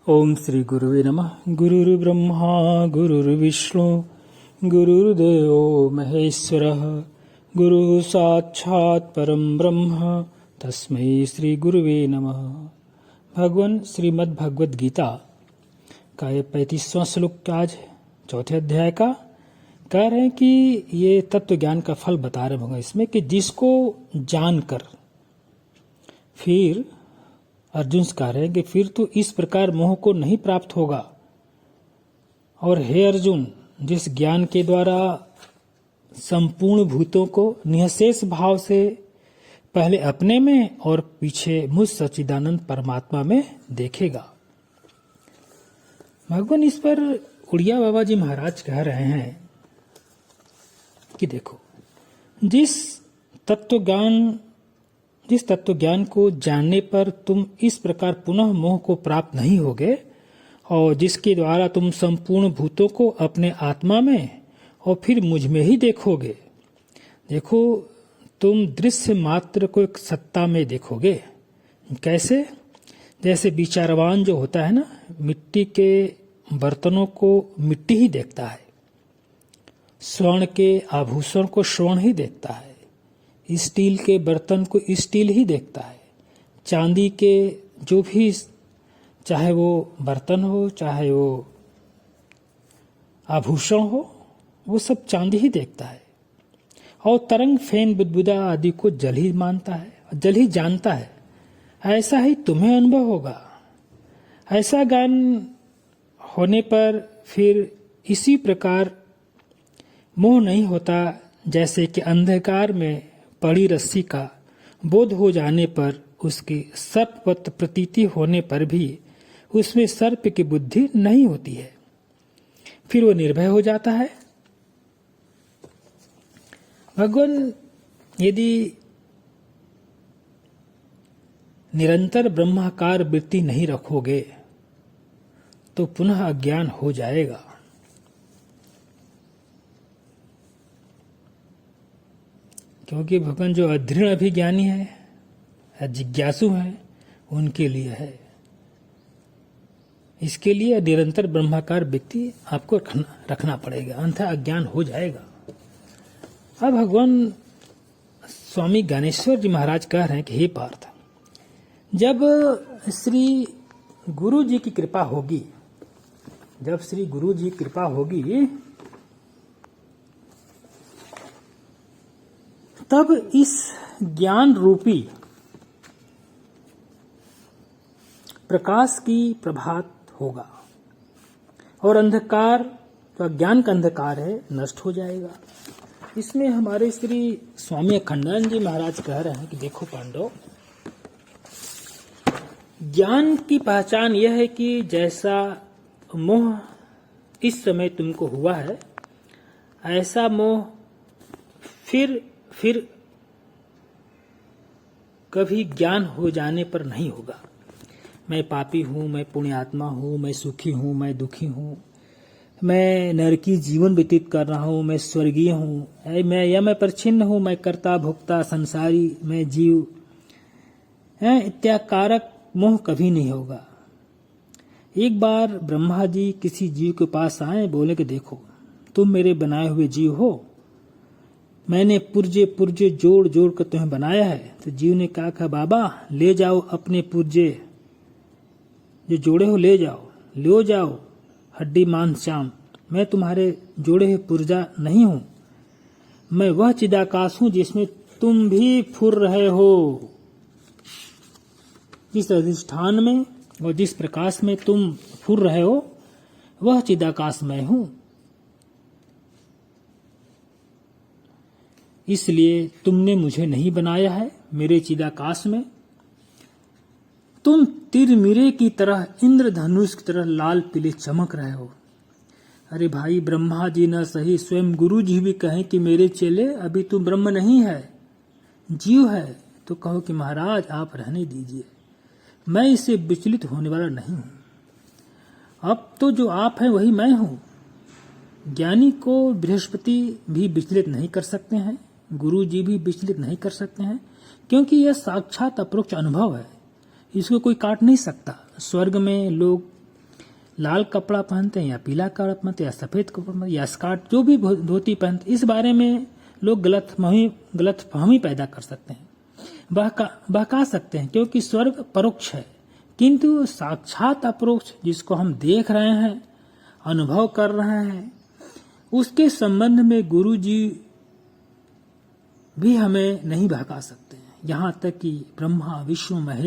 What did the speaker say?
ओम श्री गुरुवे नमः। गुरुर्ब्रह्मा गुरुर्विष्णु गुरुर्देवो महेश्वरः गुरु साक्षात् परम ब्रह्म तस्मै श्री गुरुवे नमः। भगवान श्रीमद् भगवद गीता का ये 35वां श्लोक आज चौथे अध्याय का कह रहे हैं कि ये तत्व ज्ञान का फल बता रहे होंगे इसमें कि जिसको जानकर फिर अर्जुन से कह रहे हैं कि फिर तो इस प्रकार मोह को नहीं प्राप्त होगा। और हे अर्जुन, जिस ज्ञान के द्वारा संपूर्ण भूतों को निःशेष भाव से पहले अपने में और पीछे मुझ सच्चिदानंद परमात्मा में देखेगा। भगवान इस पर उड़िया बाबा जी महाराज कह रहे हैं कि देखो, जिस तत्व ज्ञान को जानने पर तुम इस प्रकार पुनः मोह को प्राप्त नहीं होगे और जिसके द्वारा तुम संपूर्ण भूतों को अपने आत्मा में और फिर मुझ में ही देखोगे। देखो, तुम दृश्य मात्र को एक सत्ता में देखोगे। कैसे? जैसे विचारवान जो होता है ना, मिट्टी के बर्तनों को मिट्टी ही देखता है, स्वर्ण के आभूषण को स्वर्ण ही देखता है, स्टील के बर्तन को स्टील ही देखता है, चांदी के जो भी, चाहे वो बर्तन हो चाहे वो आभूषण हो, वो सब चांदी ही देखता है। और तरंग, फेन, बुदबुदा आदि को जल ही मानता है, जल ही जानता है। ऐसा ही तुम्हें अनुभव होगा। ऐसा ज्ञान होने पर फिर इसी प्रकार मोह नहीं होता, जैसे कि अंधकार में पड़ी रस्सी का बोध हो जाने पर उसकी सर्पवत प्रतीति होने पर भी उसमें सर्प की बुद्धि नहीं होती है, फिर वो निर्भय हो जाता है। भगवान, यदि निरंतर ब्रह्माकार वृत्ति नहीं रखोगे तो पुनः अज्ञान हो जाएगा। क्योंकि भगवान जो अदृढ़ अभिज्ञानी है, जिज्ञासु है, उनके लिए है। इसके लिए निरंतर ब्रह्माकार व्यक्ति आपको रखना पड़ेगा, अन्यथा अज्ञान हो जाएगा। अब भगवान स्वामी ज्ञानेश्वर जी महाराज कह रहे हैं कि हे पार्थ, जब श्री गुरु जी की कृपा होगी, जब श्री गुरु जी की कृपा होगी, तब इस ज्ञान रूपी प्रकाश की प्रभात होगा और अंधकार, जो ज्ञान का अंधकार है, नष्ट हो जाएगा। इसमें हमारे श्री स्वामी अखंडानंद जी महाराज कह रहे हैं कि देखो पांडव, ज्ञान की पहचान यह है कि जैसा मोह इस समय तुमको हुआ है, ऐसा मोह फिर कभी ज्ञान हो जाने पर नहीं होगा। मैं पापी हूं, मैं पुण्यात्मा हूं, मैं सुखी हूं, मैं दुखी हूं, मैं नरकी जीवन व्यतीत कर रहा हूं, मैं स्वर्गीय हूं, मैं परिच्छिन्न हूं, मैं कर्ता भोक्ता संसारी, मैं जीव, इत्याकारक मोह कभी नहीं होगा। एक बार ब्रह्मा जी किसी जीव के पास आए, बोले कि देखो, तुम मेरे बनाए हुए जीव हो, मैंने पुर्जे पुर्जे जोड़ जोड़ कर तुम्हें बनाया है। तो जीव ने कहा बाबा, ले जाओ अपने पुर्जे जो जोड़े हो, ले जाओ हड्डी मांस चाम, मैं तुम्हारे जोड़े हुए पुर्जा नहीं हूं, मैं वह चिदाकाश हूं जिसमें तुम भी फुर रहे हो। जिस अधिष्ठान में और जिस प्रकाश में तुम फुर रहे हो, वह चिदाकाश मैं हूं। इसलिए तुमने मुझे नहीं बनाया है। मेरे चिदाकाश में तुम तिरमिरे की तरह, इंद्रधनुष की तरह लाल पीले चमक रहे हो। अरे भाई, ब्रह्मा जी न सही, स्वयं गुरु जी भी कहें कि मेरे चेले, अभी तुम ब्रह्म नहीं है, जीव है, तो कहो कि महाराज आप रहने दीजिए, मैं इससे विचलित होने वाला नहीं हूं। अब तो जो आप हैं वही मैं हूं। ज्ञानी को बृहस्पति भी विचलित नहीं कर सकते हैं, गुरु जी भी विचलित नहीं कर सकते हैं, क्योंकि यह साक्षात अपरोक्ष अनुभव है। इसको कोई काट नहीं सकता। स्वर्ग में लोग लाल कपड़ा पहनते हैं या पीला कपड़ा पहनते हैं या सफेद कपड़ा पहनते हैं या स्कर्ट जो भी धोती पहनते, इस बारे में लोग गलतफहमी पैदा कर सकते हैं, बहका सकते हैं, क्योंकि स्वर्ग परोक्ष है, किंतु साक्षात अपरोक्ष जिसको हम देख रहे हैं, अनुभव कर रहे हैं, उसके संबंध में गुरु जी भी हमें नहीं बहका सकते हैं। यहाँ तक कि ब्रह्मा विष्णु महेश